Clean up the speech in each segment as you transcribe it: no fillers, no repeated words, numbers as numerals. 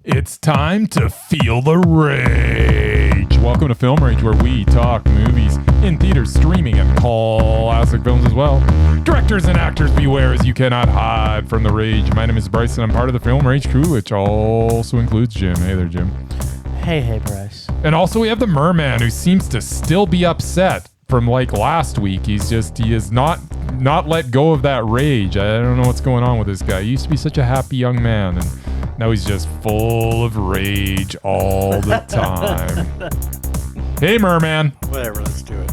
It's time to feel the rage. Welcome to Film Rage, where we talk movies in theaters, streaming, and classic films as well. Directors and actors beware, as you cannot hide from the rage. My name is Bryce, and I'm part of the Film Rage crew, which also includes Jim. Hey there, Jim. Hey, Bryce. And also we have the Merman, who seems to still be upset from like last week. He is not let go of that rage. I don't know what's going on with this guy. He used to be such a happy young man, and now he's just full of rage all the time. Hey, Merman. Whatever, let's do it.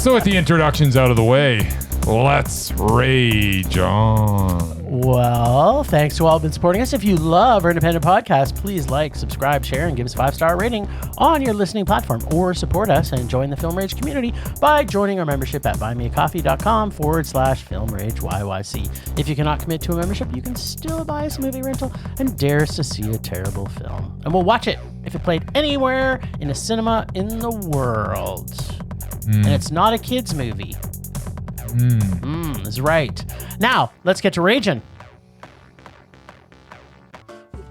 So with the introductions out of the way, let's rage on. Well, thanks to all who've been supporting us. If you love our independent podcast, please like, subscribe, share, and give us a 5-star rating on your listening platform, or support us and join the Film Rage community by joining our membership at buymeacoffee.com/Film Rage YYC. If you cannot commit to a membership, you can still buy us a movie rental and dare us to see a terrible film. And we'll watch it if it played anywhere in a cinema in the world. And it's not a kid's movie. That's right. Now, let's get to raging.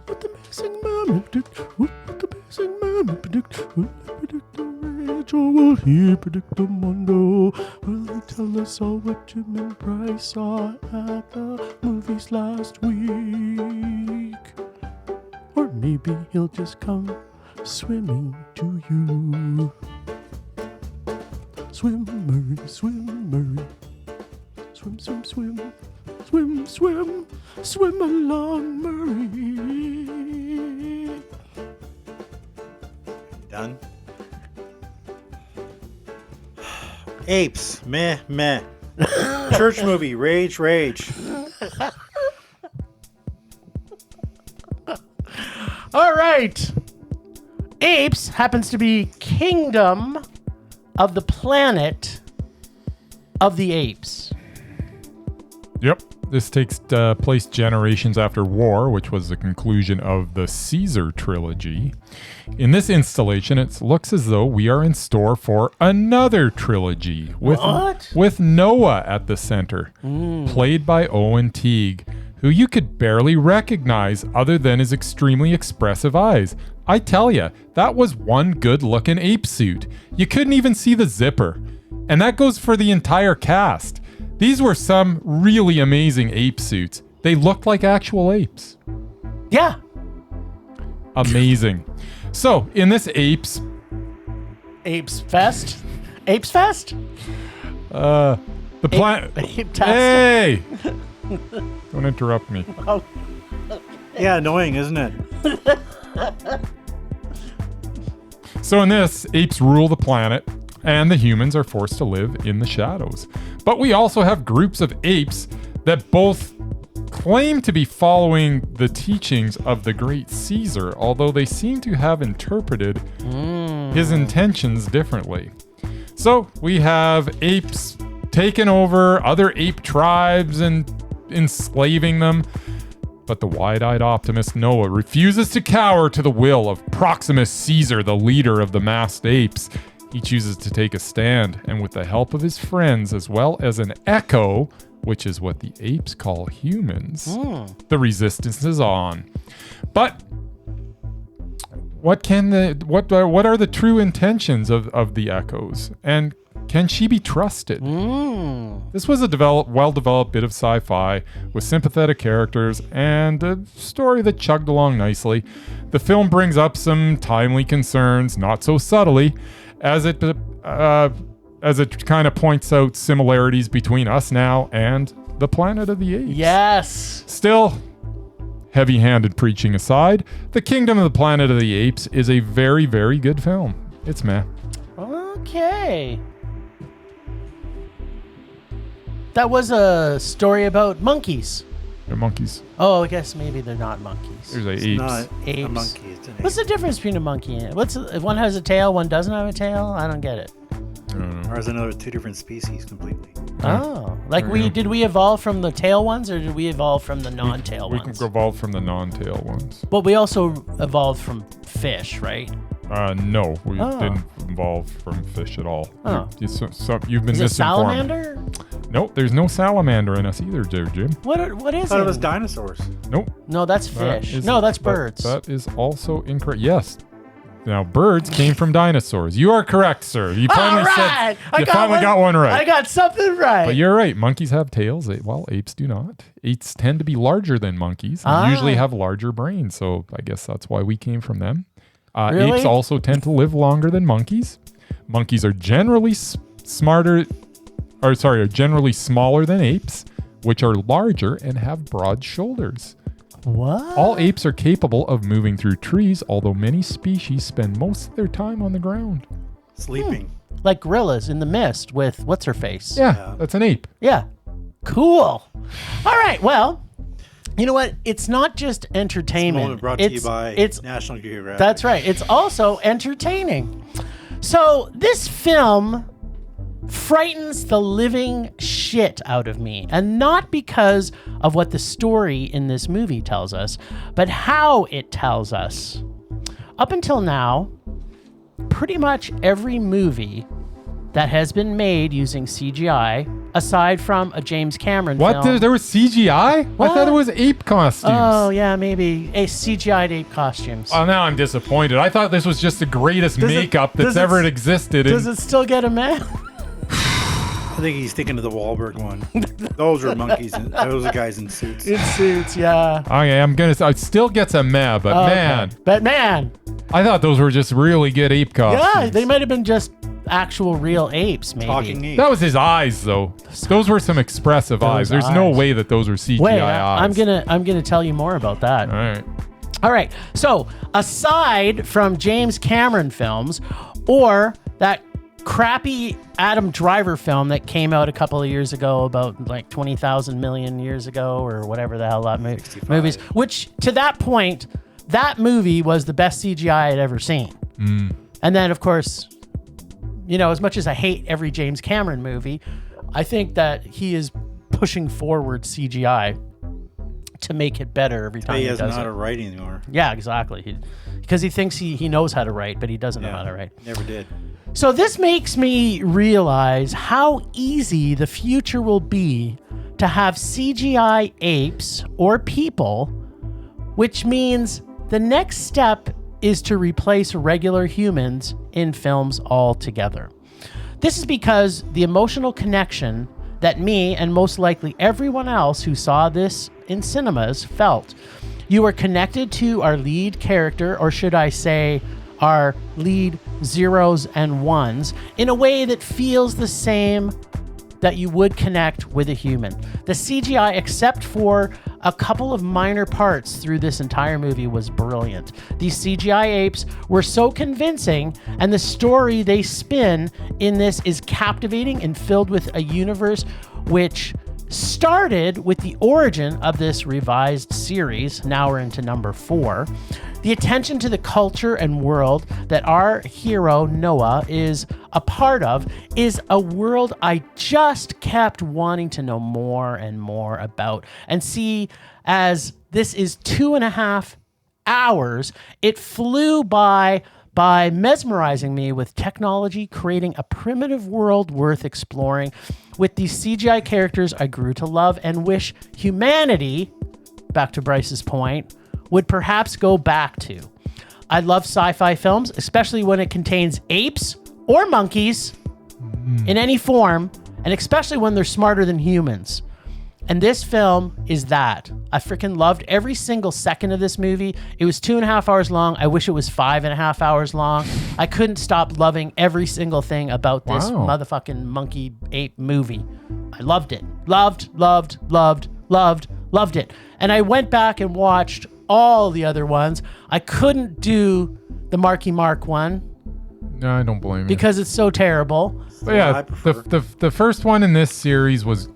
What the amazing Merman predict? What the amazing Merman predict? Will he predict the rage, or will he predict the mundo? Will he tell us all what Jim and Bryce saw at the movies last week? Or maybe he'll just come swimming to you. Swim, Murray, swim, Murray. Swim, swim, swim, swim, swim, swim along, Murray. Done? Apes, meh, meh. Church movie, rage, rage. All right. Apes happens to be Kingdom of the Planet of the Apes. Yep. This takes place generations after war, which was the conclusion of the Caesar trilogy. In this installation, it looks as though we are in store for another trilogy with Noah at the center, played by Owen Teague, who you could barely recognize other than his extremely expressive eyes. I tell ya, that was one good-looking ape suit. You couldn't even see the zipper. And that goes for the entire cast. These were some really amazing ape suits. They looked like actual apes. Yeah. Amazing. So, in this Apes Fest? the planet. Hey! Don't interrupt me. Oh. Yeah, annoying, isn't it? So in this, apes rule the planet, and the humans are forced to live in the shadows. But we also have groups of apes that both claim to be following the teachings of the great Caesar, although they seem to have interpreted his intentions differently. So we have apes taking over other ape tribes and enslaving them. But the wide-eyed optimist Noah refuses to cower to the will of Proximus Caesar, the leader of the masked apes. He chooses to take a stand, and with the help of his friends, as well as an echo, which is what the apes call humans, the resistance is on. But what are the true intentions of the echoes? And can she be trusted? This was a well-developed bit of sci-fi with sympathetic characters and a story that chugged along nicely. The film brings up some timely concerns, not so subtly, as it kind of points out similarities between us now and the Planet of the Apes. Yes. Still, heavy-handed preaching aside, The Kingdom of the Planet of the Apes is a very, very good film. It's meh. Okay. That was a story about monkeys. They're monkeys. Oh, I guess maybe they're not monkeys. There's apes. Not Apes. a monkey, it's an ape. What's the difference between a monkey and if one has a tail, one doesn't have a tail? I don't get it. I don't know. Or is another two different species completely? Oh, like did we evolve from the tail ones, or did we evolve from the non-tail We ones? can evolve from the non-tail ones. But we also evolved from fish, right? No, we Oh. didn't involve from fish at all. Oh. You've been Is it misinformed. salamander? Nope, there's no salamander in us either, Jim. What is I thought it? it was dinosaurs. Nope. No, that's that fish. is- No, that's that- birds. That is also incorrect. Yes. Now, birds came from dinosaurs. You are correct, sir. You finally right. said. You finally got one right. I got something right. But you're right. Monkeys have tails, while apes do not. Apes tend to be larger than monkeys and usually have larger brains. So I guess that's why we came from them. Really? Apes also tend to live longer than monkeys. Monkeys are generally are generally smaller than apes, which are larger and have broad shoulders. What? All apes are capable of moving through trees, although many species spend most of their time on the ground. Sleeping. Like gorillas in the mist with what's her face? Yeah, that's an ape. Yeah. Cool. All right. Well, you know what? It's not just Moment entertainment. brought to you by National Geographic. That's right. It's also entertaining. So this film frightens the living shit out of me, and not because of what the story in this movie tells us, but how it tells us. Up until now, pretty much every movie that has been made using CGI, aside from a James Cameron What? film. There was CGI? What? I thought it was ape costumes. Oh, yeah, maybe. A CGI'd ape costumes. Oh, now I'm disappointed. I thought this was just the greatest Does it- makeup that's does it- ever existed. Does it still get a man? I think he's thinking of the Wahlberg one. Those are monkeys. Those are guys in suits. In suits, yeah. Okay, it still gets a meh, but Okay. man, But man, I thought those were just really good ape costumes. yeah, they might have been just actual real apes, maybe. Talking ape. That was his eyes, though. Those were some expressive eyes. There's no eyes. way that those were CGI Wait, eyes. I'm gonna tell you more about that. All right. All right. So aside from James Cameron films or that crappy Adam Driver film that came out a couple of years ago, about like 20,000 million years ago or whatever the hell that movies, which to that point, that movie was the best CGI I'd ever seen. And then of course, you know, as much as I hate every James Cameron movie, I think that he is pushing forward CGI to make it better every time He he doesn't does know how it. to write anymore. Yeah, exactly. Because he thinks he knows how to write, but he doesn't know how to write. Never did. So this makes me realize how easy the future will be to have CGI apes or people, which means the next step is to replace regular humans in films altogether. This is because the emotional connection that me and most likely everyone else who saw this in cinemas felt. You are connected to our lead character, or should I say, our lead zeros and ones, in a way that feels the same that you would connect with a human. The CGI, except for a couple of minor parts through this entire movie, was brilliant. These CGI apes were so convincing, and the story they spin in this is captivating and filled with a universe which started with the origin of this revised series. Now we're into number 4. The attention to the culture and world that our hero, Noah, is a part of is a world I just kept wanting to know more and more about. And see, as this is 2.5 hours, it flew by mesmerizing me with technology, creating a primitive world worth exploring. With these CGI characters I grew to love and wish humanity, back to Bryce's point, would perhaps go back to. I love sci-fi films, especially when it contains apes or monkeys in any form, and especially when they're smarter than humans. And this film is that. I freaking loved every single second of this movie. It was 2.5 hours long. I wish it was 5.5 hours long. I couldn't stop loving every single thing about this motherfucking monkey ape movie. I loved it. Loved it. And I went back and watched all the other ones. I couldn't do the Marky Mark one No, I don't blame you. because it's so terrible. But yeah, I prefer- the first one in this series was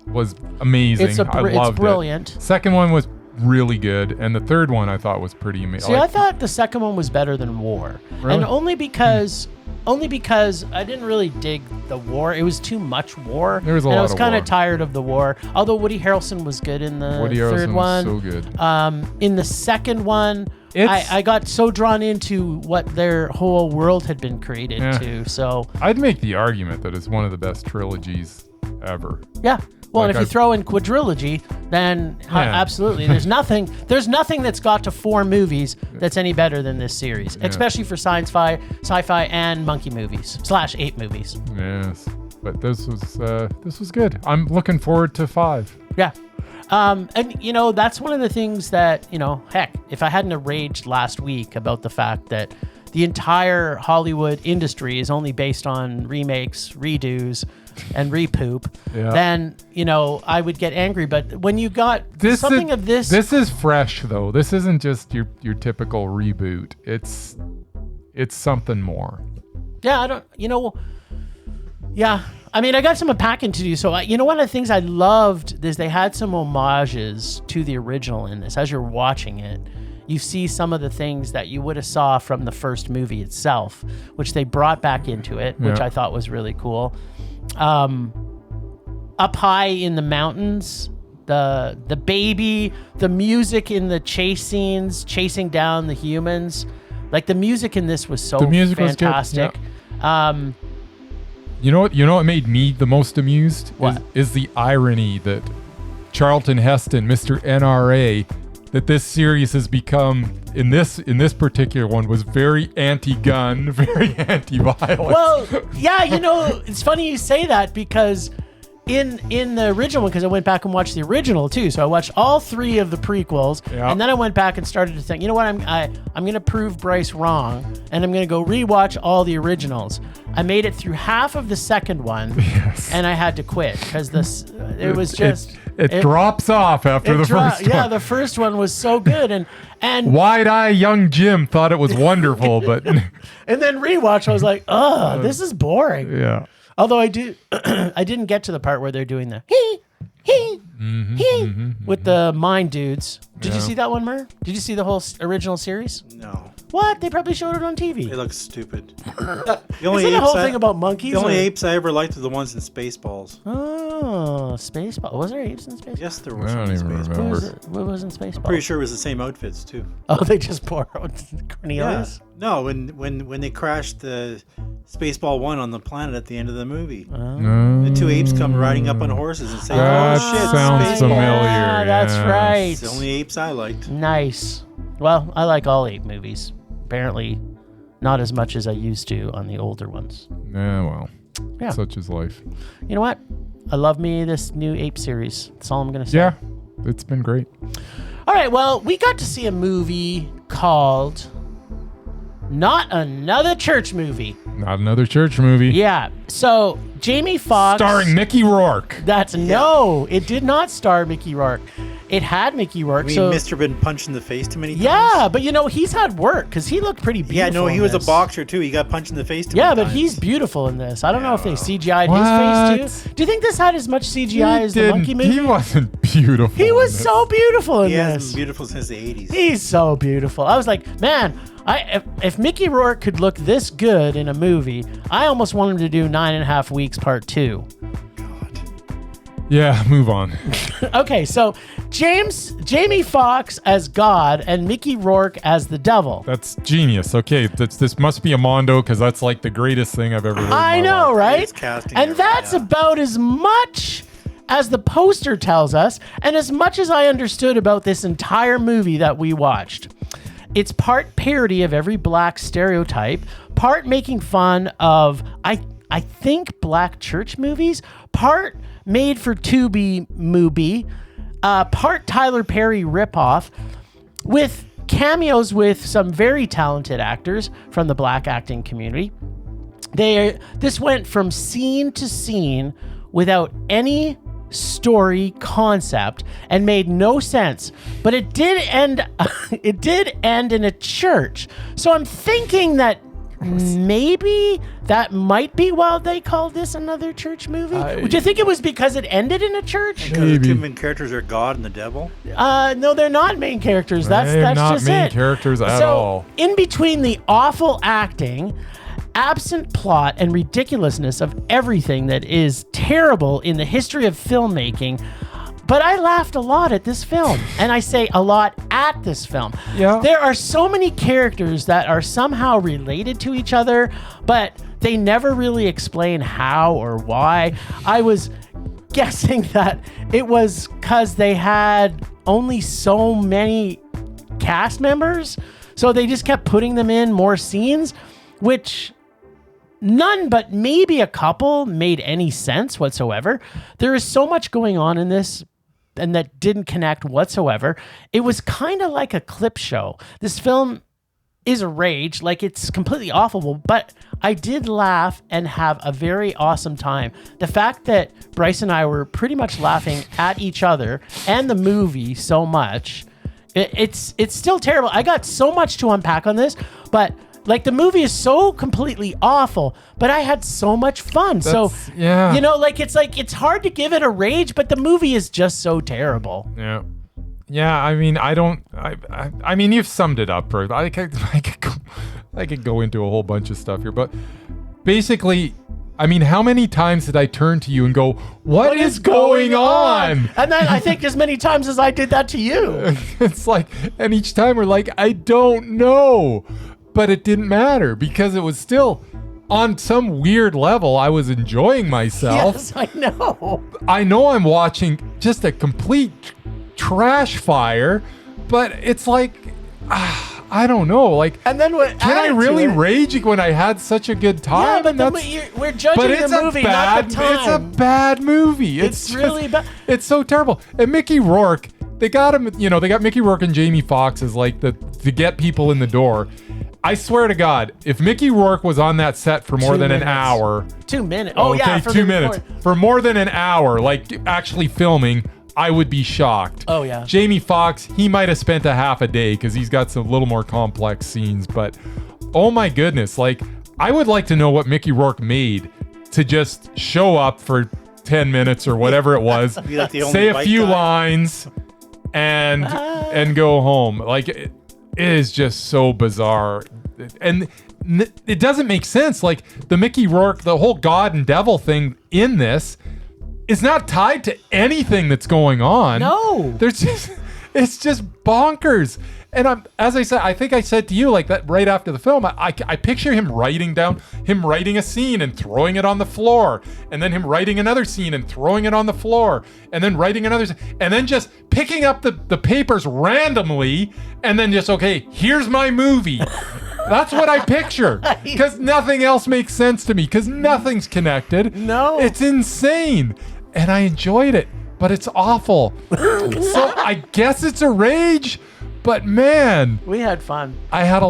amazing. It's I loved brilliant. it. Second one was really good, and the third one I thought was pretty amazing. See, I thought the second one was better than War, Really? and only because I didn't really dig the war. It was too much war. There was a and lot I was of kind war. of tired of the war. Although Woody Harrelson was good in the Woody third Harrelson one. was so good. In the second one, I got so drawn into what their whole world had been created to. So I'd make the argument that it's one of the best trilogies ever. yeah. Well, Like and if you throw in quadrilogy, then absolutely. There's nothing that's got to 4 movies that's any better than this series, especially for sci-fi and monkey movies / ape movies. Yes, but this was good. I'm looking forward to 5. Yeah. And you know, that's one of the things that, you know, heck, if I hadn't have raged last week about the fact that the entire Hollywood industry is only based on remakes, redos, and repoop, then, you know, I would get angry. But when you got something of this... This is fresh, though. This isn't just your typical reboot. It's something more. Yeah, I don't... You know... Yeah. I mean, I got some unpacking to do. So, you know, one of the things I loved is they had some homages to the original in this. As you're watching it, you see some of the things that you would have saw from the first movie itself, which they brought back into it, which I thought was really cool. Up high in the mountains, the baby, the music in the chase scenes, chasing down the humans. Like, the music in this was so fantastic. Was good. You know what made me the most amused? What? Is the irony that Charlton Heston, Mr. NRA, that this series has become, in this particular one, was very anti-gun, very anti-violence. Well, yeah, you know, it's funny you say that because in the original one, because I went back and watched the original too, so I watched all 3 of the prequels, and then I went back and started to think, you know what, I'm going to prove Bryce wrong, and I'm going to go rewatch all the originals. I made it through half of the second one, and I had to quit because it was just... It drops off after the first one. Yeah, the first one was so good, and wide-eyed young Jim thought it was wonderful, but and then rewatch, I was like, this is boring. Yeah. Although I didn't get to the part where they're doing the with the mine dudes. Did you see that one, Mur? Did you see the whole original series? No. What? They probably showed it on TV. It looks stupid. Isn't the whole thing about monkeys? The only apes I ever liked are the ones in Spaceballs. Oh, Spaceballs. Was there apes in Spaceballs? Yes, there were I some don't in even Spaceballs. remember. What was in Spaceballs? Pretty sure it was the same outfits too. Oh, they just borrowed Cornelius? Yeah. No, when they crashed the Spaceball 1 on the planet at the end of the movie. The 2 apes come riding up on horses and say, That "Oh shit, sounds Spaceball." familiar. Yeah, that's right. It's the only apes I liked. Nice. Well, I like all ape movies. Apparently, not as much as I used to on the older ones. Yeah, well, Yeah. such is life. You know what? I love me this new ape series. That's all I'm going to say. Yeah, it's been great. All right, well, we got to see a movie called Not Another Church Movie. Not another church movie. Yeah. So, Jamie Foxx... Starring Mickey Rourke. No, it did not star Mickey Rourke. It had Mickey Rourke. I mean, Mr. been punched in the face too many times? Yeah, but you know, he's had work because he looked pretty beautiful. Yeah, no, he in was a this. boxer too. He got punched in the face too many Yeah, but times. he's beautiful in this. I don't know if they CGI'd What? his face too. Do you think this had as much CGI as the monkey movie? He wasn't beautiful. He was in so beautiful in He this. has been beautiful since the 80s. He's so beautiful. I was like, man, if Mickey Rourke could look this good in a movie, I almost want him to do 9.5 Weeks Part 2. Yeah, move on. Okay, so Jamie Foxx as God and Mickey Rourke as the devil. That's genius. Okay, this must be a Mondo because that's like the greatest thing I've ever heard. I in my know, life. right? It's casting And everything, that's yeah. about as much as the poster tells us, and as much as I understood about this entire movie that we watched. It's part parody of every black stereotype, part making fun of, I think, black church movies, part made for Tubi movie, part Tyler Perry ripoff, with cameos with some very talented actors from the black acting community. This went from scene to scene without any story concept and made no sense, but it did end in a church. So I'm thinking that maybe that might be why they called this another church movie. Would you think it was because it ended in a church? Because the two main characters are God and the devil? No, they're not main characters. That's not just main it. characters at So, all. in between the awful acting, absent plot, and ridiculousness of everything that is terrible in the history of filmmaking, But I laughed a lot at this film, and I say a lot at this film. Yeah. There are so many characters that are somehow related to each other, but they never really explain how or why. I was guessing that it was because they had only so many cast members, so they just kept putting them in more scenes, which none but maybe a couple made any sense whatsoever. There is so much going on in this and that didn't connect whatsoever. It was kind of like a clip show. This film is a rage, like it's completely awful, but I did laugh and have a very awesome time. The fact that Bryce and I were pretty much laughing at each other and the movie so much, it's still terrible. I got so much to unpack on this, but like the movie is so completely awful, but I had so much fun. Yeah. You know, like it's hard to give it a rage, but the movie is just so terrible. Yeah. Yeah, I mean, I mean, you've summed it up. I could go into a whole bunch of stuff here, but basically, I mean, how many times did I turn to you and go, what is going on? And then I think as many times as I did that to you. It's like, and each time we're like, I don't know. But it didn't matter because it was still on some weird level. I was enjoying myself. Yes, I know. I know I'm watching just a complete trash fire, but it's like, I don't know. Like, and then what? Can I really rage when I had such a good time? Yeah, but we're judging the movie, not the time. It's a bad movie. It's really bad. It's so terrible. And Mickey Rourke, they got him. You know, they got Mickey Rourke and Jamie Foxx as like to get people in the door. I swear to God, if Mickey Rourke was on that set for more than an hour. 2 minutes. Oh, yeah. For 2 minutes. For more than an hour, like actually filming, I would be shocked. Oh, yeah. Jamie Foxx, he might have spent a half a day because he's got some little more complex scenes. But, oh my goodness, like, I would like to know what Mickey Rourke made to just show up for 10 minutes or whatever it was, say a few lines, and go home. Like, it is just so bizarre. And it doesn't make sense. Like, the Mickey Rourke, the whole God and devil thing in this is not tied to anything that's going on. No. It's just bonkers. And as I said, I think I said to you like that right after the film, I picture him writing a scene and throwing it on the floor, and then him writing another scene and throwing it on the floor, and then writing another, and then just picking up the papers randomly, and then just, okay, here's my movie. That's what I picture, because nothing else makes sense to me, because nothing's connected. No. It's insane. And I enjoyed it, but it's awful. So I guess it's a rage. But man, we had fun. I had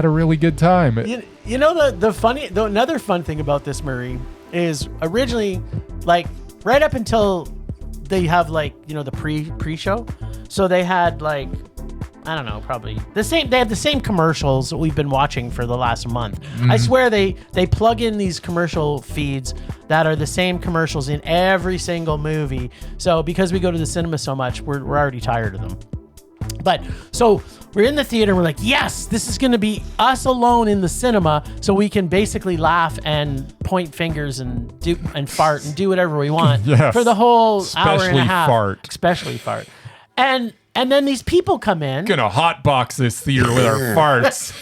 a really good time. You know another fun thing about this, Murray, is originally, like, right up until they have, like, you know, the pre-show. So they had, like, I don't know, probably they have the same commercials that we've been watching for the last month. Mm-hmm. I swear they plug in these commercial feeds that are the same commercials in every single movie. So because we go to the cinema so much, we're already tired of them. But so we're in the theater and we're like, yes, this is going to be us alone in the cinema, so we can basically laugh and point fingers and fart and do whatever we want for the whole hour and a half. Especially fart. And then these people come in. Gonna hotbox this theater with our farts.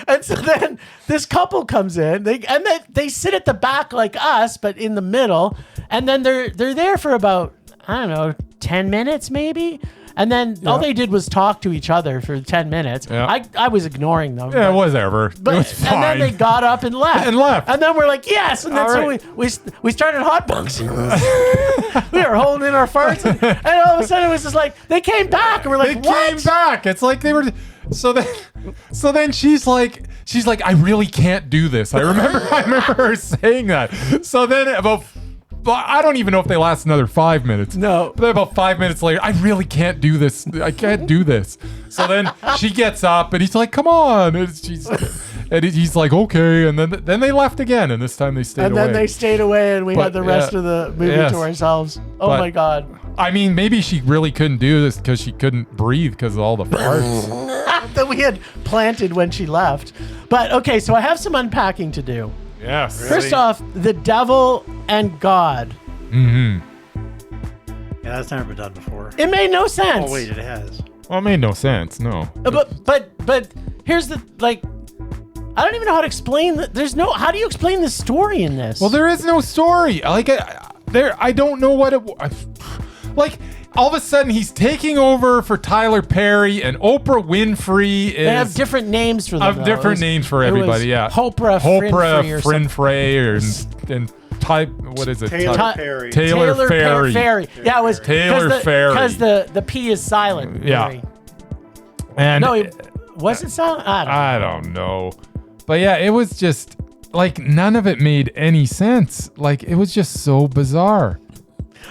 And so then this couple comes in. They sit at the back like us, but in the middle. And then they're there for about, I don't know, 10 minutes maybe. And then all they did was talk to each other for 10 minutes. Yeah. I was ignoring them. Yeah, whatever. It was fine. And then they got up and left. And then we're like, yes. And then we started hotboxing. We were holding in our farts. And all of a sudden it was just like, they came back. And we're like, what? They came back. It's like they were... So then she's like, I really can't do this. I remember her saying that. So then I don't even know if they last another 5 minutes. No. But then about 5 minutes later, I really can't do this. I can't do this. So then she gets up and he's like, come on. And he's like, okay. And then they left again. And this time they stayed away. And then they stayed away and we had the rest of the movie to ourselves. Oh my God. I mean, maybe she really couldn't do this because she couldn't breathe because of all the farts. That we had planted when she left. But okay, so I have some unpacking to do. Yes. First off, the devil and God. Mm-hmm. Yeah, that's never been done before. It made no sense. Oh wait, it has. Well, it made no sense. No. But here's the I don't even know how to explain that. How do you explain the story in this? Well, there is no story. Like, I don't know what it. Like, all of a sudden, he's taking over for Tyler Perry, and Oprah Winfrey is. They have different names for them. Different names for everybody. Yeah. Oprah Frinfrey, and type. What is it? Taylor Perry. Taylor Ferry. Yeah, it was Taylor Ferry. Because the P is silent. Yeah. Perry. And No, was it silent? I don't know. But yeah, it was just like none of it made any sense. Like it was just so bizarre.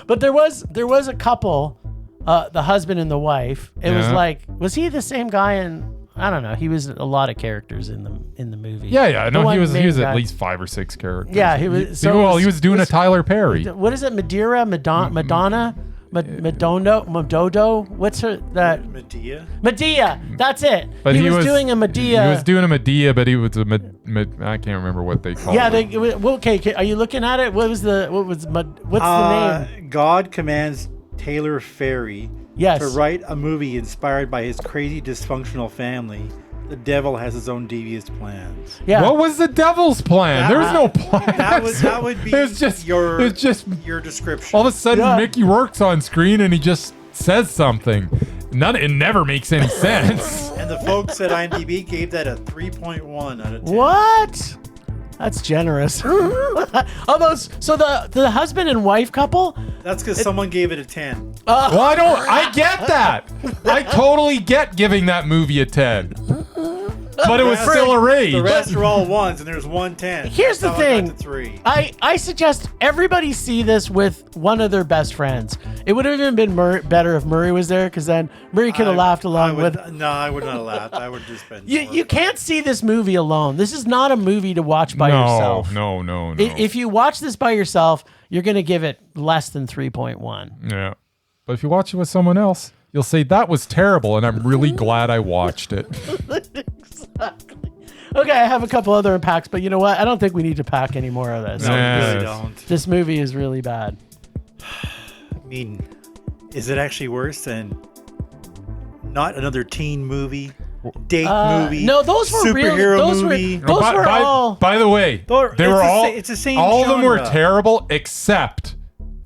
But there was a couple, the husband and the wife. It was like, was he the same guy in? I don't know. He was a lot of characters in the movie. Yeah. No, he was guy. at least 5 or 6 characters. Yeah, he was. He was doing a Tyler Perry. What is it? Madonna. Madodo? What's her that? Medea. That's it. But he was doing a Medea. He was doing a Medea, but he was a I can't remember what they called it. Yeah. Okay. Are you looking at it? What's the name? God commands Taylor Ferry Yes. to write a movie inspired by his crazy dysfunctional family. The devil has his own devious plans. Yeah. What was the devil's plan? There was no plan. That would be your description. All of a sudden, Mickey Rourke's on screen and he just says something. It never makes any sense. And the folks at IMDb gave that a 3.1 out of 10. What? That's generous. Almost. So the husband and wife couple. That's because someone gave it a 10. Well, I get that. I totally get giving that movie a 10. But it was still a rage. The rest are all ones, and there's 110. Here's the thing. I got to 3. I suggest everybody see this with one of their best friends. It would have even been better if Murray was there, because then Murray could have laughed along with. No, I would not have laughed. I would have just been. You can't see this movie alone. This is not a movie to watch by yourself. No. If you watch this by yourself, you're going to give it less than 3.1. Yeah. But if you watch it with someone else, you'll say, that was terrible, and I'm really glad I watched it. Exactly. Okay, I have a couple other unpacks, but you know what? I don't think we need to pack any more of this. No, we really don't. This movie is really bad. I mean, is it actually worse than not another teen movie, date movie? No, those were superhero those movie. Those were all. By the way, it's the same all of them were genre. terrible except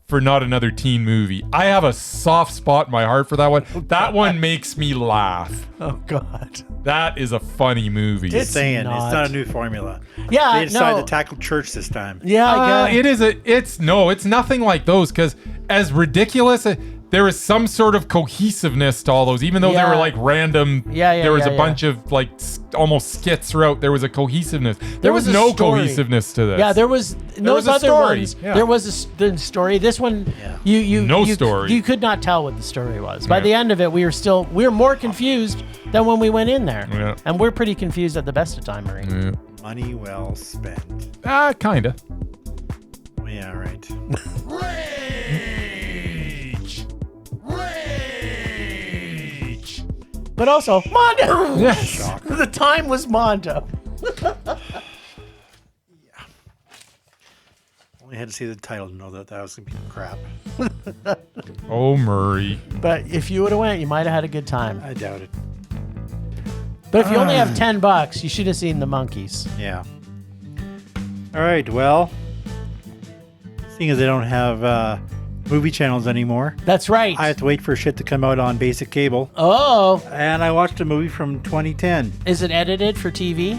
for not another teen movie. I have a soft spot in my heart for that one. That one makes me laugh. Oh God, that is a funny movie. It's not a new formula. Yeah, they decided to tackle church this time. Yeah, I guess. It's nothing like those, because as ridiculous. There was some sort of cohesiveness to all those, even though they were like random. There was a bunch of like almost skits throughout. There was a cohesiveness. There was no cohesiveness to this. Yeah, there was those other ones. Yeah. There was the story. This one, story. You could not tell what the story was. By the end of it, we were more confused than when we went in there. Yeah. And we're pretty confused at the best of time, Marie. Yeah. Money well spent. Kinda. Yeah, right. But also, Mondo! Yes. The time was Mondo. Only had to see the title to know that was going to be crap. Oh, Murray. But if you would have went, you might have had a good time. I doubt it. But if you only have $10, you should have seen The Monkees. Yeah. All right, well, seeing as they don't have movie channels anymore. That's right. I have to wait for shit to come out on basic cable. Oh. And I watched a movie from 2010. Is it edited for TV?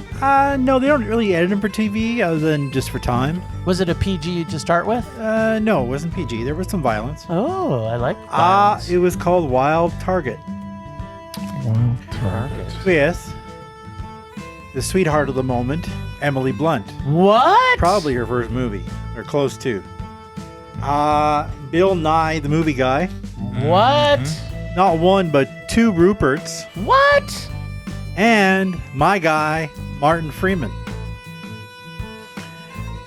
No, they don't really edit them for TV other than just for time. Was it a PG to start with? No, it wasn't PG. There was some violence. Oh, I like violence. It was called Wild Target. Wild Target. With the sweetheart of the moment, Emily Blunt. What? Probably her first movie, or close to. Bill Nye, the movie guy. What? Not one, but 2 Ruperts. What? And my guy, Martin Freeman.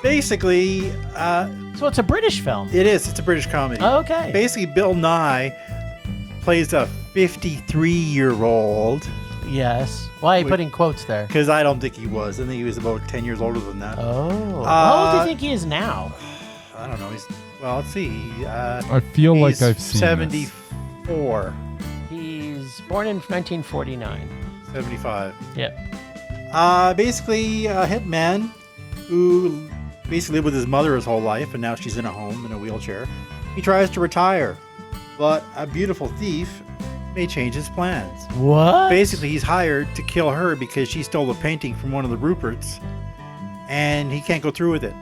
Basically, so it's a British film. It is. It's a British comedy. Okay. Basically, Bill Nye plays a 53-year-old. Yes. Why are you putting quotes there? Because I don't think he was. I think he was about 10 years older than that. Oh. How old do you think he is now? I don't know. He's Well, let's see. I feel like I've seen 74. He's born in 1949. 75. Yeah. Basically, a hitman who basically lived with his mother his whole life, and now she's in a home in a wheelchair. He tries to retire, but a beautiful thief may change his plans. What? Basically, he's hired to kill her because she stole a painting from one of the Ruperts, and he can't go through with it.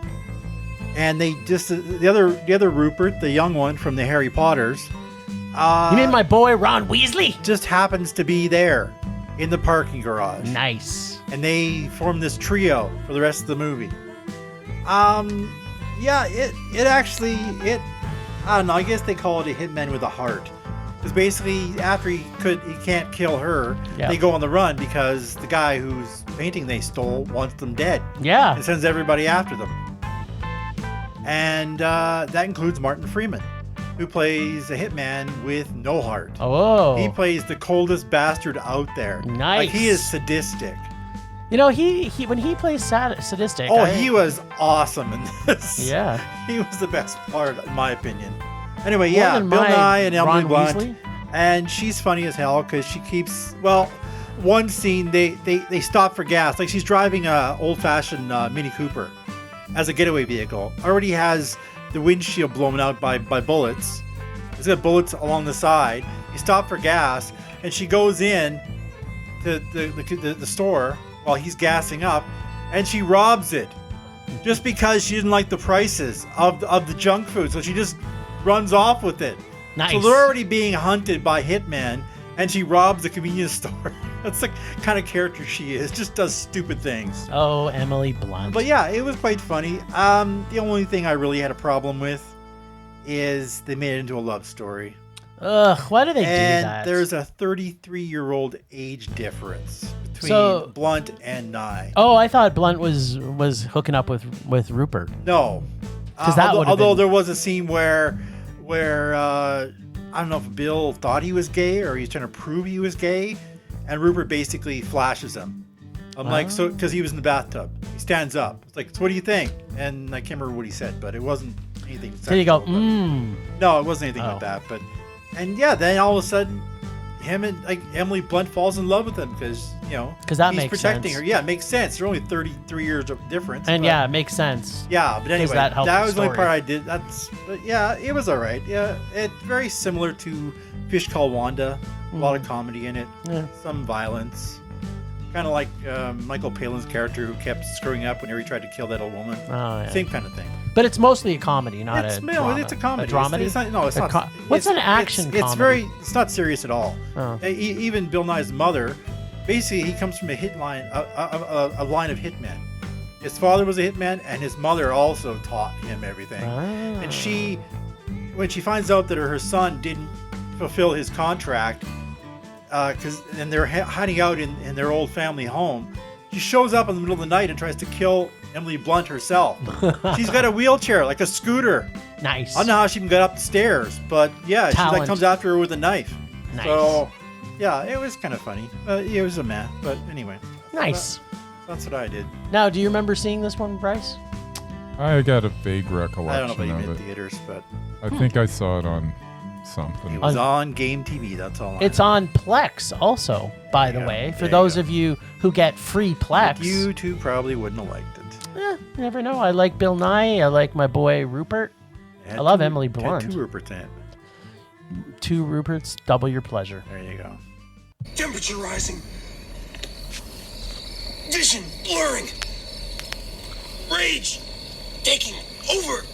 And they just the other Rupert, the young one from the Harry Potters. You mean my boy Ron Weasley? Just happens to be there in the parking garage. Nice. And they form this trio for the rest of the movie. Yeah, it actually I don't know. I guess they call it a hitman with a heart. Because basically, after he can't kill her, they go on the run because the guy whose painting they stole wants them dead. Yeah. And sends everybody after them. And that includes Martin Freeman, who plays a hitman with no heart. Oh. He plays the coldest bastard out there. Nice. Like, he is sadistic. You know, he when he plays sadistic. He was awesome in this. Yeah. He was the best part, in my opinion. Anyway, More than Bill my Nye and Emily Ron Blunt. Weasley? And she's funny as hell because she keeps, one scene, they stop for gas. Like, she's driving a old-fashioned Mini Cooper as a getaway vehicle. Already has the windshield blown out by bullets. It's got bullets along the side. You stop for gas, and she goes in to the store while he's gassing up, and she robs it just because she didn't like the prices of the junk food. So she just runs off with it. Nice. So they're already being hunted by hitmen, and she robs the convenience store. That's the kind of character she is. Just does stupid things. Oh, Emily Blunt. But yeah, it was quite funny. The only thing I really had a problem with is they made it into a love story. Ugh, why do they do that? And there's a 33-year-old age difference between Blunt and Nye. Oh, I thought Blunt was hooking up with Rupert. No. Although there was a scene where I don't know if Bill thought he was gay or he's trying to prove he was gay, and Rupert basically flashes him. I'm like, so, because he was in the bathtub. He stands up. It's like, so what do you think? And I can't remember what he said, but it wasn't anything sexual. So you go, No, it wasn't anything like that. But, and yeah, then all of a sudden, him and Emily Blunt falls in love with him because that he's makes protecting sense. her. Yeah, it makes sense. They're only 33 years of difference. And it makes sense. Yeah, but anyway, that was the only part I did. But yeah, it was all right. Yeah, it's very similar to Fish Called Wanda. A lot of comedy in it. Yeah. Some violence. Kind of like Michael Palin's character who kept screwing up whenever he tried to kill that old woman. Oh, yeah. Same kind of thing. But it's mostly a comedy, not a drama. It's a comedy. A dramedy? It's not. What's an action comedy? It's not serious at all. Oh. Even Bill Nye's mother, basically, he comes from a line of hitmen. His father was a hitman, and his mother also taught him everything. And when she finds out that her son didn't fulfill his contract, and they're hiding out in their old family home, she shows up in the middle of the night and tries to kill Emily Blunt herself. She's got a wheelchair, like a scooter. Nice. I don't know how she even got up the stairs, but yeah, she comes after her with a knife. Nice. So, yeah, it was kind of funny. It was a meh, but anyway. Nice. That's what I did. Now, do you remember seeing this one, Bryce? I got a vague recollection I don't know about of even it. in theaters, but I think I saw it on something. it was on Game TV. That's all. It's on Plex also, by the way. For those of you who get free Plex. But you two probably wouldn't have liked it. You never know. I like Bill Nye. I like my boy Rupert. I love Emily Blunt. 2 Ruperts in it. 2 Ruperts, double your pleasure. There you go. Temperature rising. Vision blurring. Rage taking over.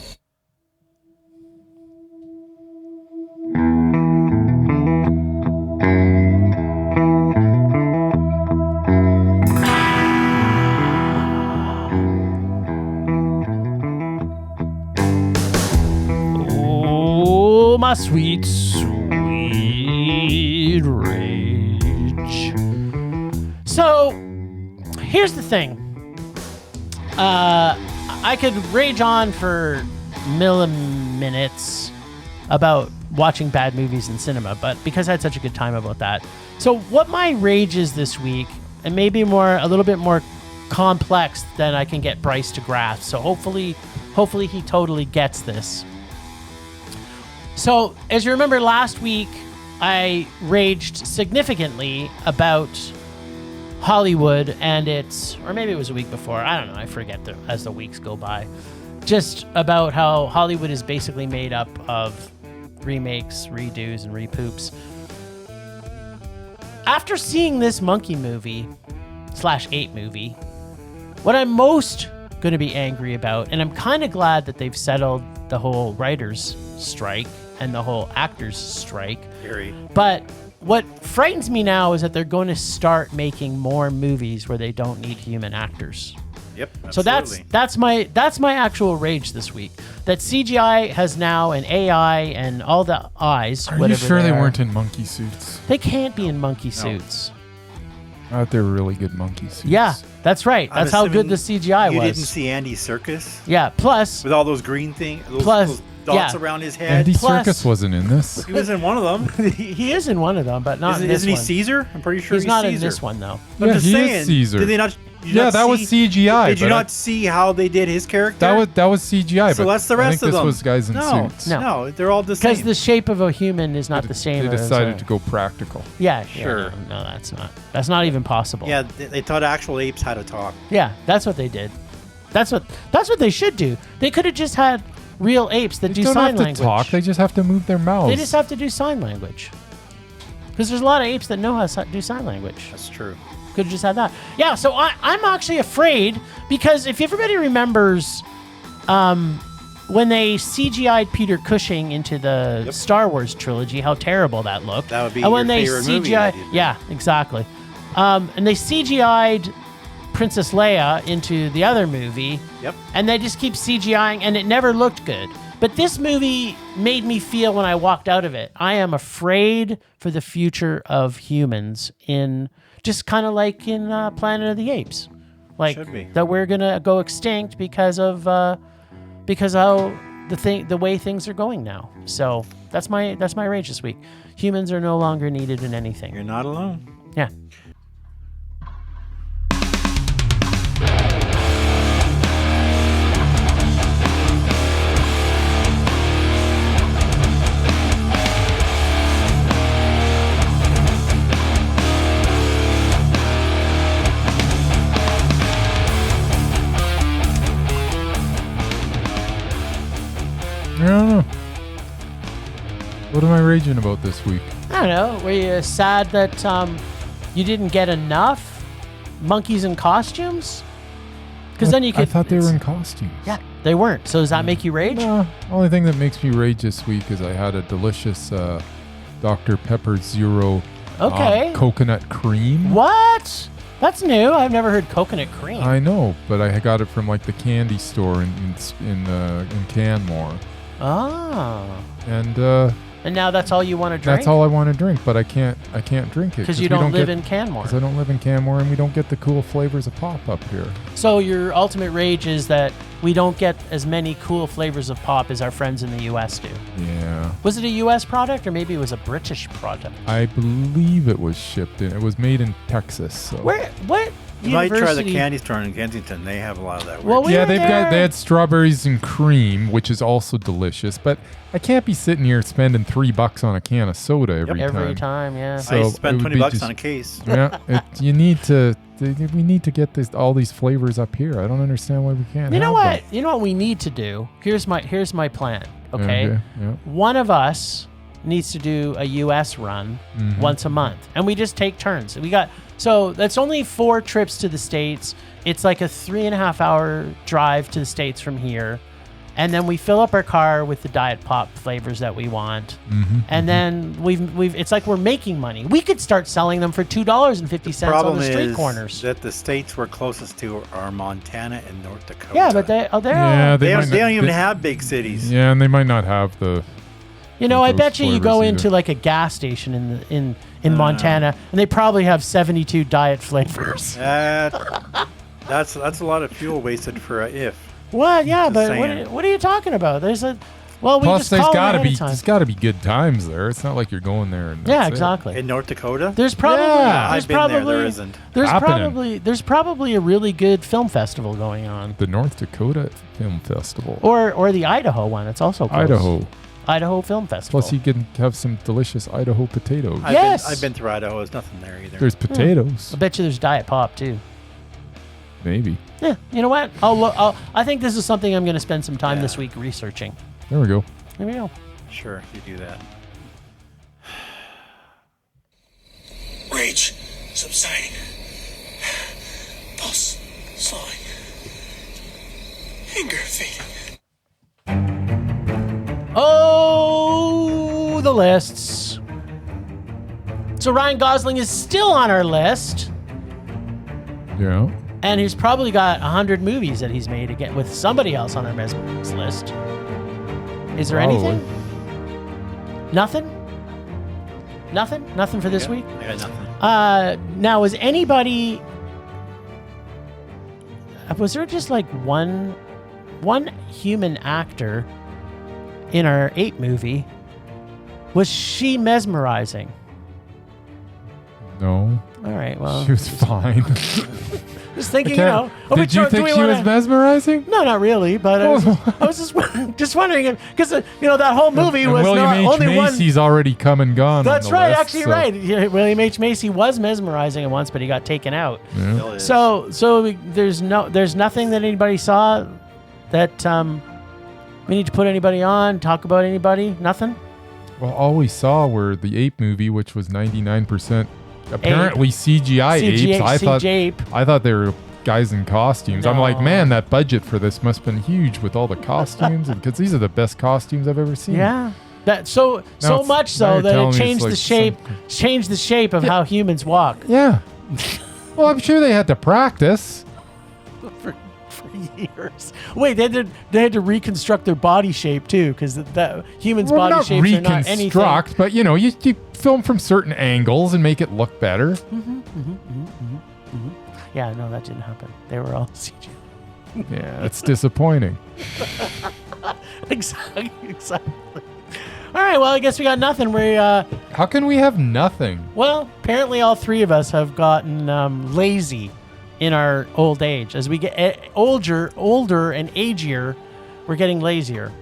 Oh, my sweet, sweet rage. So, here's the thing. I could rage on for minutes about watching bad movies in cinema, but because I had such a good time about that. So what my rage is this week, and maybe a little bit more complex than I can get Bryce to grasp. So hopefully he totally gets this. So, as you remember last week, I raged significantly about Hollywood and its, or maybe it was a week before, I don't know, I forget as the weeks go by, just about how Hollywood is basically made up of remakes, redos, and repoops. After seeing this monkey movie / ape movie, what I'm most going to be angry about, and I'm kind of glad that they've settled the whole writers' strike and the whole actors' strike. But what frightens me now is that they're going to start making more movies where they don't need human actors. Yep. So that's my actual rage this week. That CGI has now an AI and all the eyes. Are you sure they weren't in monkey suits? They can't be in monkey suits. I thought they were really good monkey suits. Yeah, that's right. That's how good the CGI was. You didn't see Andy Serkis? Yeah. Plus, with all those green things, those dots around his head. Andy Serkis wasn't in this. He was in one of them. He is in one of them, but not in this Isn't he one. Caesar? I'm pretty sure he's not Caesar. in this one though. I'm just saying. Is Caesar. Did they not? That was CGI. Did you not see how they did his character? That was CGI. So but that's the rest I think of them. this was guys in suits. No, they're all the same. Because the shape of a human is not the same. They decided to go practical. Yeah, sure. No, that's not. That's not even possible. Yeah, they thought actual apes had to talk. Yeah, that's what they did. That's what they should do. They could have just had real apes that do sign language. They don't have to talk. They just have to move their mouths. They just have to do sign language. Because there's a lot of apes that know how to do sign language. That's true. Could have just had that. Yeah, so I'm actually afraid because if everybody remembers when they CGI'd Peter Cushing into the Star Wars trilogy, how terrible that looked. That would be and when your they favorite CGI, movie. yeah, exactly. And they CGI'd Princess Leia into the other movie. Yep. And they just keep CGIing, and it never looked good. But this movie made me feel when I walked out of it, I am afraid for the future of humans in just kind of like in Planet of the Apes. Like that we're going to go extinct because of how the way things are going now. So that's my rage this week. Humans are no longer needed in anything. You're not alone. Yeah. I don't know. What am I raging about this week? I don't know. Were you sad that you didn't get enough monkeys in costumes? Because then you could. I thought they were in costumes. Yeah, they weren't. So does that make you rage? No. Only thing that makes me rage this week is I had a delicious Dr. Pepper Zero coconut cream. What? That's new. I've never heard coconut cream. I know, but I got it from like the candy store in Canmore. Oh. And now that's all you want to drink? That's all I want to drink, but I can't drink it. Because you don't live in Canmore. Because I don't live in Canmore, and we don't get the cool flavors of pop up here. So your ultimate rage is that we don't get as many cool flavors of pop as our friends in the U.S. do. Yeah. Was it a U.S. product, or maybe it was a British product? I believe it was shipped in. It was made in Texas. So. What? You might try the candy store in Kensington. They have a lot of that. Well, weird yeah, they had strawberries and cream, which is also delicious. But I can't be sitting here spending $3 on a can of soda every time. Every time, yeah. So I spent $20 on a case. Yeah, we need to get all these flavors up here. I don't understand why we can't. You know what? You know what we need to do? Here's my plan. Okay. Yeah. One of us needs to do a U.S. run once a month, and we just take turns. So that's only 4 trips to the States. It's like a 3.5 hour drive to the States from here. And then we fill up our car with the Diet Pop flavors that we want. And then it's like we're making money. We could start selling them for $2.50 on the street corners. That the states we're closest to are Montana and North Dakota. Yeah, but they don't even have big cities. Yeah, and they might not have the. I bet you go into like a gas station in Montana, and they probably have 72 diet flavors. That's a lot of fuel wasted for a if. Well, yeah, but what are you talking about? Plus, there's got to be good times there. It's not like you're going there. And yeah, exactly. In North Dakota, there's probably I've been there. There isn't. There's probably a really good film festival going on. The North Dakota Film Festival, or the Idaho one. It's also close. Idaho. Idaho Film Festival. Plus, you can have some delicious Idaho potatoes. Yes. I've been through Idaho. There's nothing there either. There's potatoes. I bet you there's Diet Pop too. Maybe. Yeah, you know what? I think this is something I'm going to spend some time this week researching. There we go. There we go. Sure, you do that. Rage subsiding. Pulse slowing. Anger fading. Oh, the lists. So Ryan Gosling is still on our list. Yeah. And he's probably got 100 movies that he's made again with somebody else on our list. Is there Probably. anything? Nothing? Nothing for this week? I got nothing. Now, was anybody... Was there just like one human actor in our Ape movie? Was she mesmerizing? No. All right, well... She was fine. Just thinking, I can't- Did you think she was mesmerizing? No, not really. But I was just wondering because that whole movie And was William not H. only one. Macy's already come and gone. That's on the right, list, actually so- right. Yeah, William H. Macy was mesmerizing once, but he got taken out. Yeah. Still is. So there's nothing that anybody saw that we need to put anybody on, talk about anybody. Nothing. Well, all we saw were the Ape movie, which was 99% apparently CGI apes. I thought they were guys in costumes. I'm like, No. man, that budget for this must have been huge with all the costumes, because these are the best costumes I've ever seen. Yeah. That so it's- much now so you're that telling it me changed it's the like shape, changed the shape of how humans walk. Yeah. Well, I'm sure they had to practice. for years. Wait, they had to reconstruct their body shape too, because that humans' Well, body not shapes are not anything. reconstruct, but you film from certain angles and make it look better. Yeah, no, that didn't happen. They were all CGI. Yeah, it's disappointing. Exactly. All right, well, I guess we got nothing. How can we have nothing? Well, apparently all three of us have gotten lazy in our old age. As we get older and agier, we're getting lazier.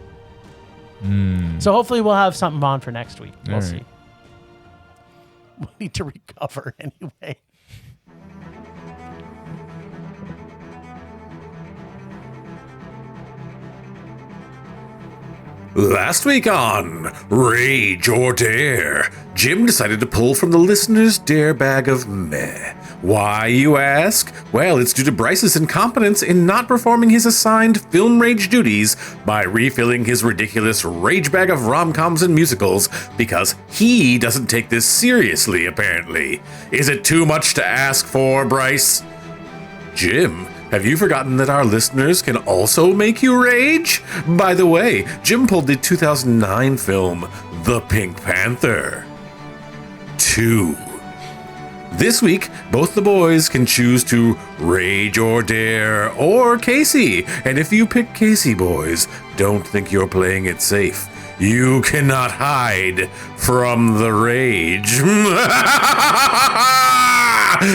So hopefully we'll have something on for next week. We'll All see. right. We need to recover anyway. Last week on Rage or Dare, Jim decided to pull from the listener's dare bag of meh. Why, you ask? Well, it's due to Bryce's incompetence in not performing his assigned film rage duties by refilling his ridiculous rage bag of rom-coms and musicals because he doesn't take this seriously, apparently. Is it too much to ask for, Bryce? Jim, have you forgotten that our listeners can also make you rage? By the way, Jim pulled the 2009 film, The Pink Panther 2. This week, both the boys can choose to rage or dare, or Casey. And if you pick Casey, boys, don't think you're playing it safe. You cannot hide from the rage.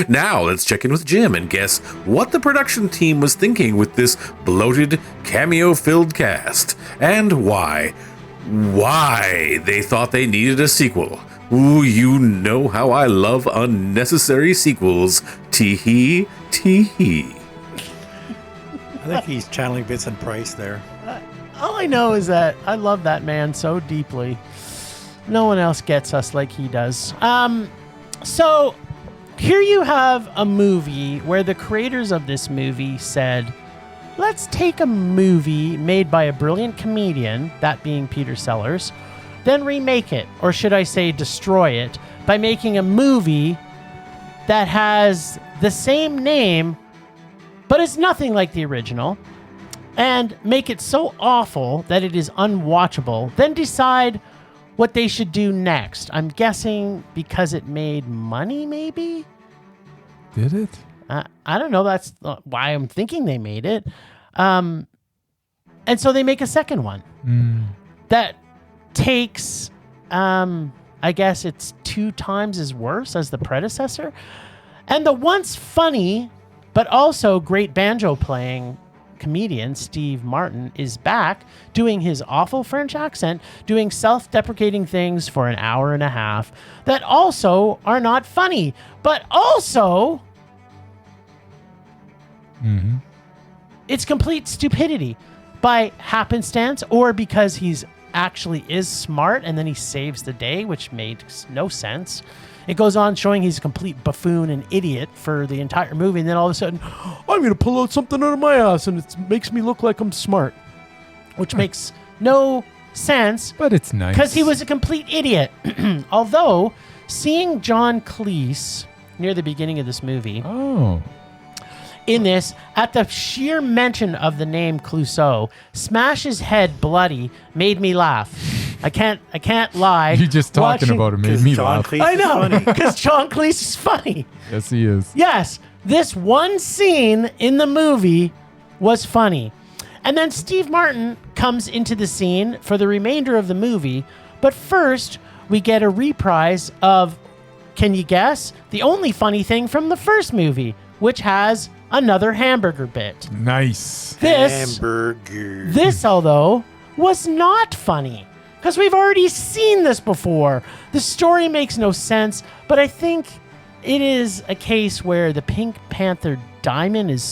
Now, let's check in with Jim and guess what the production team was thinking with this bloated, cameo-filled cast, and why they thought they needed a sequel. Ooh, you know how I love unnecessary sequels. Tee-hee, tee-hee. I think he's channeling Vincent Price there. All I know is that I love that man so deeply. No one else gets us like he does. So here you have a movie where the creators of this movie said, let's take a movie made by a brilliant comedian, that being Peter Sellers, then remake it, or should I say destroy it, by making a movie that has the same name, but is nothing like the original, and make it so awful that it is unwatchable, then decide what they should do next. I'm guessing because it made money, maybe? Did it? I don't know. That's why I'm thinking they made it. And so they make a second one that takes, I guess it's 2 times as worse as the predecessor. And the once funny, but also great banjo playing comedian Steve Martin is back doing his awful French accent, doing self-deprecating things for an hour and a half that also are not funny, but also it's complete stupidity by happenstance or because he's actually is smart and then he saves the day, which makes no sense. It goes on showing he's a complete buffoon and idiot for the entire movie, and then all of a sudden, I'm going to pull out something out of my ass and it makes me look like I'm smart, which makes no sense. But it's nice. Because he was a complete idiot. Although, seeing John Cleese near the beginning of this movie, in this, at the sheer mention of the name Clouseau, smash his head bloody made me laugh. I can't lie. You just talking about it made me laugh. Cleese I is know, funny. because John Cleese is funny. Yes, he is. Yes, this one scene in the movie was funny. And then Steve Martin comes into the scene for the remainder of the movie. But first, we get a reprise of, can you guess, the only funny thing from the first movie, which has another hamburger bit. Nice. This, although, was not funny. Because we've already seen this before. The story makes no sense, but I think it is a case where the Pink Panther diamond is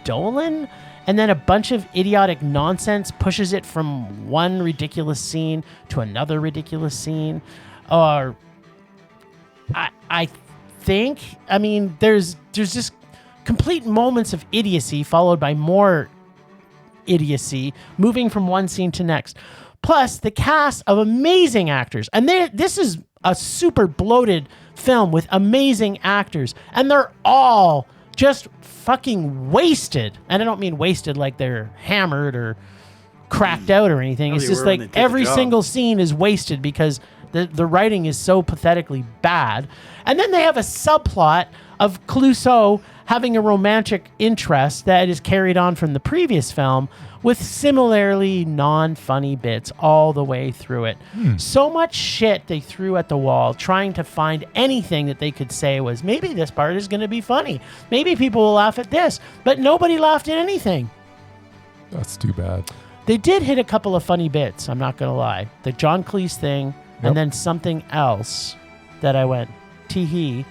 stolen, and then a bunch of idiotic nonsense pushes it from one ridiculous scene to another ridiculous scene. Or I think, I mean, there's just complete moments of idiocy followed by more idiocy, moving from one scene to next. Plus, the cast of amazing actors. And this is a super bloated film with amazing actors. And they're all just fucking wasted. And I don't mean wasted like they're hammered or cracked out or anything. It's just like every single scene is wasted because the writing is so pathetically bad. And then they have a subplot of Clouseau having a romantic interest that is carried on from the previous film with similarly non-funny bits all the way through it. So much shit they threw at the wall trying to find anything that they could say was, maybe this part is going to be funny. Maybe people will laugh at this. But nobody laughed at anything. That's too bad. They did hit a couple of funny bits, I'm not going to lie. The John Cleese thing, and then something else that I went, tee-hee.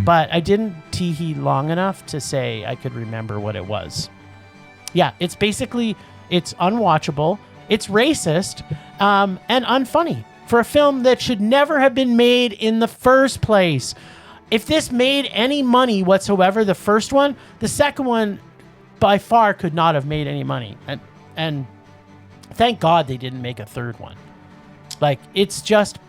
But I didn't tee-hee long enough to say I could remember what it was. Yeah, it's basically, it's unwatchable, it's racist, and unfunny for a film that should never have been made in the first place. If this made any money whatsoever, the first one, the second one by far could not have made any money. And thank God they didn't make a third one. Like, it's just...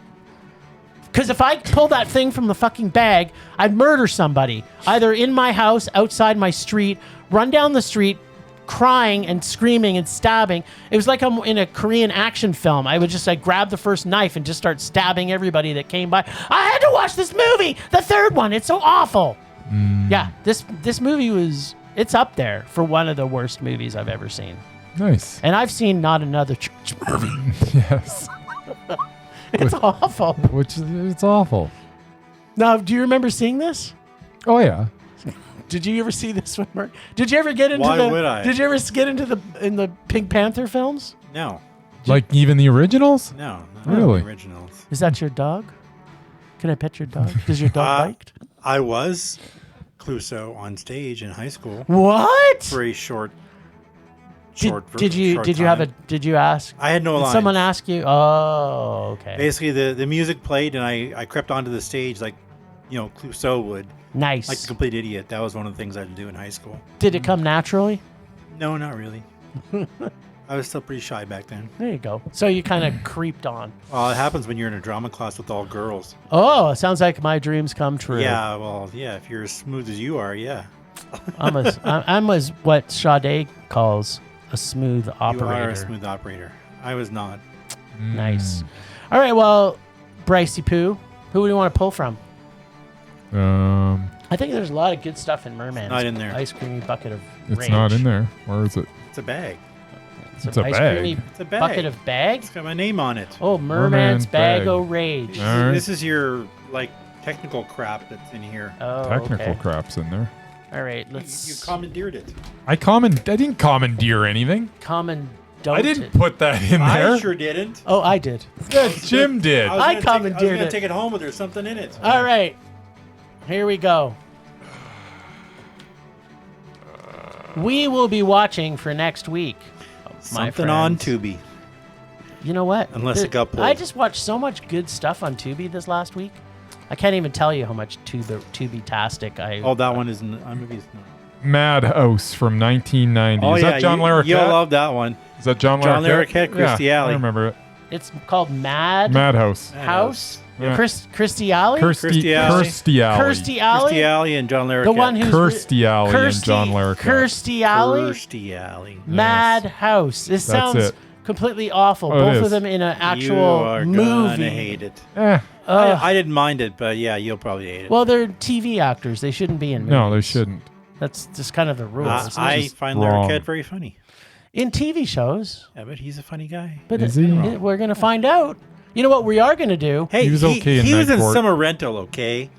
Because if I pull that thing from the fucking bag, I'd murder somebody. Either in my house, outside my street, run down the street, crying and screaming and stabbing. It was like I'm in a Korean action film. I would just like grab the first knife and just start stabbing everybody that came by. I had to watch this movie, the third one. It's so awful. Yeah, this movie was... It's up there for one of the worst movies I've ever seen. Nice. And I've seen Not Another Church movie. Yes. It's awful. It's awful. Now, do you remember seeing this? Oh yeah. Did you ever see this one, Mark? Did you ever get into Why would I? Did you ever get into the Pink Panther films? No. Like even the originals? No. Really? The originals. Is that your dog? Can I pet your dog? Does your dog bite? I was Clouseau on stage in high school What? for a short Did you ask? I had no Did lines. someone ask you? Oh, okay. Basically, the music played, and I crept onto the stage like, Clouseau would. Nice. Like a complete idiot. That was one of the things I had to do in high school. Did it come naturally? No, not really. I was still pretty shy back then. There you go. So you kind of creeped on. Well, it happens when you're in a drama class with all girls. Oh, it sounds like my dreams come true. Yeah, well, yeah, if you're as smooth as you are, yeah. I'm as what Sade calls a smooth operator. You are a smooth operator. I was not. Nice. All right, well, Brycey Poo, who do you want to pull from? I think there's a lot of good stuff in Merman. Not in there. Ice creamy bucket of It's rage. not in there. Where is it? It's a bag. It's a ice bag. creamy It's a bag. bucket of bag. It's got my name on it. Oh, Merman's bag bag. o' rage. All right. This is your technical crap that's in here. Oh, Technical okay. crap's in there. All right, let's. You commandeered it. I didn't commandeer anything. I didn't put that in there. I sure didn't. Oh, I did. Yeah, Jim did. I commandeered I was gonna it. take it home with there's something in it. All right, here we go. We will be watching for next week. My Something on friends. Tubi. You know what? Unless it got pulled. I just watched so much good stuff on Tubi this last week. I can't even tell you how much Tubi-tastic I. Oh, that one isn't. Movie's not. Madhouse from 1990. Oh, Is that John Larroquette? You'll love that one. Is that John Larroquette? John Larroquette, Kirstie yeah, Alley. I remember it. It's called Madhouse. Madhouse. Yeah. Kirstie Alley. Kirstie Alley. Kirstie Alley. Kirstie Alley and John Larroquette. The one who's Kirstie Alley and John Larroquette. Kirstie Alley. Kirstie Alley. Madhouse. This sounds it. completely awful. Oh, it Both is. of them in an You actual are movie. gonna hate it. Eh, I didn't mind it, but yeah, you'll probably hate it. Well, they're TV actors. They shouldn't be in movies. no, they shouldn't. That's just kind of the rules. I find wrong. Larroquette very funny. In TV shows. Yeah, but he's a funny guy. But Is he? we're going to find out. You know what we are going to do? Hey, He was okay in he was Night in Court. Summer Rental, okay?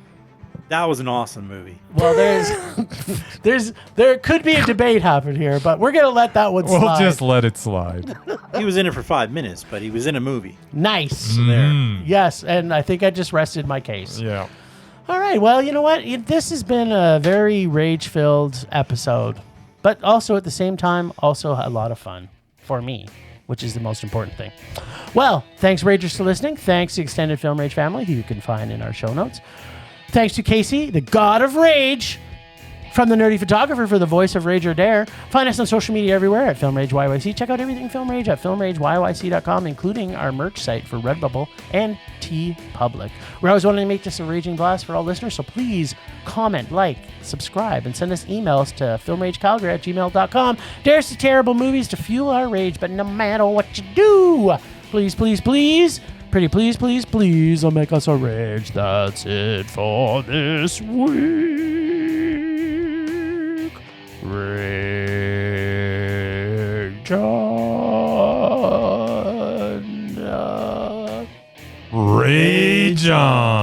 That was an awesome movie. Well, there could be a debate happen here, but we're going to let that one We'll slide. just let it slide. He was in it for 5 minutes, but he was in a movie. Nice. Mm. Yes, and I think I just rested my case. Yeah. All right, well, you know what? This has been a very rage-filled episode, but also at the same time, also a lot of fun for me, which is the most important thing. Well, thanks, Ragers, for listening. Thanks to the Extended Film Rage family, who you can find in our show notes. Thanks to Casey, the god of rage, from the nerdy photographer for the voice of Rage or Dare. Find us on social media everywhere at Film Rage YYC. Check out everything Film Rage at filmrageyyc.com, including our merch site for Redbubble and TeePublic. We're always wanting to make this a raging blast for all listeners, so please comment, like, subscribe, and send us emails to filmragecalgary@gmail.com. Dare us to terrible movies to fuel our rage, but no matter what you do, please, please, please, pretty please, please, please, don't make us a rage. That's it for this week. Rage on. Rage on.